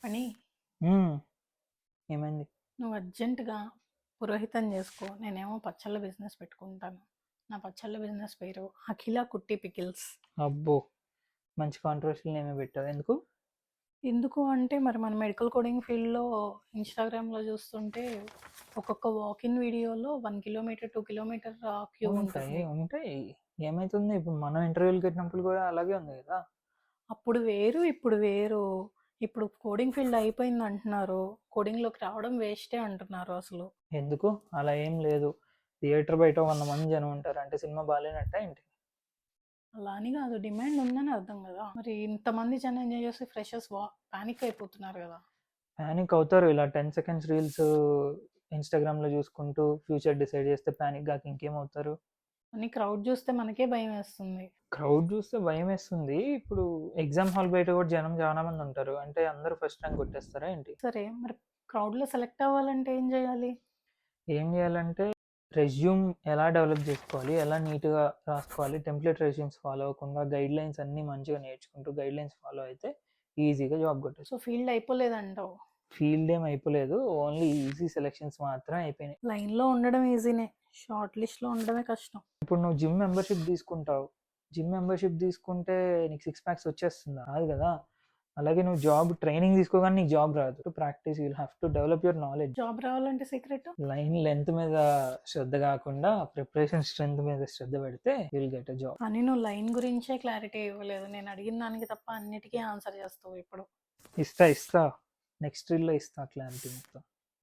పని హ్మ్. ఏమైంది? నువ్వు అర్జెంటుగా పురోహితం చేసుకో. నేనేమో పచ్చళ్ళ బిజినెస్ పెట్టుకుంటాను. నా పచ్చళ్ళ బిజినెస్ పేరు అఖిల కుట్టి పికిల్స్. అబ్బో! మంచి కాంట్రోవర్షియల్ నేమే పెట్టావు. ఎందుకు? ఎందుకు అంటే మరి మన మెడికల్ కోడింగ్ ఫీల్డ్లో ఇన్స్టాగ్రామ్లో చూస్తుంటే ఒక్కొక్క వాకిన్ వీడియోలో 1 కిలోమీటర్ 2 కిలోమీటర్ క్యూ ఉంటాయి. ఉంటుంది. ఉంటాయి. ఏమైతుంది? ఇప్పుడు మనం ఇంటర్వ్యూలకి వెళ్ళినప్పుడు కూడా అలాగే ఉంది కదా! అప్పుడు వేరు, ఇప్పుడు వేరు. ఇప్పుడు కోడింగ్ ఫీల్డ్ అయిపోయింది అంటున్నారు. కోడింగ్లోకి రావడం వేస్టే అంటున్నారు అసలు. ఎందుకు? అలా ఏం లేదు. థియేటర్ బయట 100 మంది జనం ఉంటారు. అంటే సినిమా బాలేనట్టా ఏంటి? అలా అని కాదు, డిమాండ్ ఉందని అర్థం కదా. మరి ఇంతమంది జనం ఎంజాయ్ చేసి ఫ్రెషర్స్ పానిక్ అయిపోతున్నారు కదా. పానిక్ అవుతారు. ఇలా 10 సెకండ్స్ రీల్స్ ఇన్‌స్టాగ్రామ్‌లో చూసుకుంటూ ఫ్యూచర్ డిసైడ్ చేస్తే పానిక్ గాక ఇంకేమవుతారు? అని క్రౌడ్ చూస్తే మనకే భయం వేస్తుంది. క్రౌడ్ చూస్తే భయమేస్తుంది. ఇప్పుడు ఎగ్జామ్ హాల్ బయట కూడా జనం చాలా మంది ఉంటారు. అంటే అందరూ ఫస్ట్ ర్యాంక్ కొట్టేస్తారా ఏంటి? సరే, మరి క్రౌడ్లో సెలెక్ట్ అవ్వాలంటే ఏం చేయాలి? ఏం చేయాలంటే రెజ్యూమ్ ఎలా డెవలప్ చేసుకోవాలి, ఎలా నీట్‌గా రాసుకోవాలి, టెంప్లేట్ రెజ్యూమ్స్ ఫాలో అవ్వకుండా గైడ్‌లైన్స్ అన్నీ మంచిగా నేర్చుకుంటూ గైడ్‌లైన్స్ ఫాలో అయితే ఈజీగా జాబ్ సో కొట్టేయొచ్చు. ఫీల్డ్ అయిపోలేదంటావు? ఫీల్డ్ ఏం అయిపోలేదు. ఓన్లీ ఈజీ సెలక్షన్స్ మాత్రమే అయిపోయినాయి. లైన్లో ఉండడం ఈజీనే, షార్ట్ లిస్ట్లో ఉండడమే కష్టం. ఇప్పుడు నువ్వు జిమ్ మెంబర్‌షిప్ తీసుకుంటావు. జిమ్ మెంబర్‌షిప్ తీసుకుంటే నీకు సిక్స్ ప్యాక్స్ వచ్చేస్తుందా? రాదు కదా! అలాగే నువ్వు జాబ్ ట్రైనింగ్ తీసుకోగానే నీకు జాబ్ రాదు. To practice you will have to develop your knowledge. Job రావాలంటే సీక్రెట్? లైన్ లెంత్ మీద శ్రద్ధ కాకుండా ప్రిపరేషన్ స్ట్రెంత్ మీద శ్రద్ధ పెడితే you will get a job. కానీ నువ్వు లైన్ గురించే క్లారిటీ ఇవ్వలేదు. నేను అడిగిన దానికి తప్ప అన్నిటికీ ఆన్సర్ చేస్తావు ఇప్పుడు. ఇస్తా. నెక్స్ట్ రీల్‌లో ఇస్తా క్లారిటీ మొత్తం.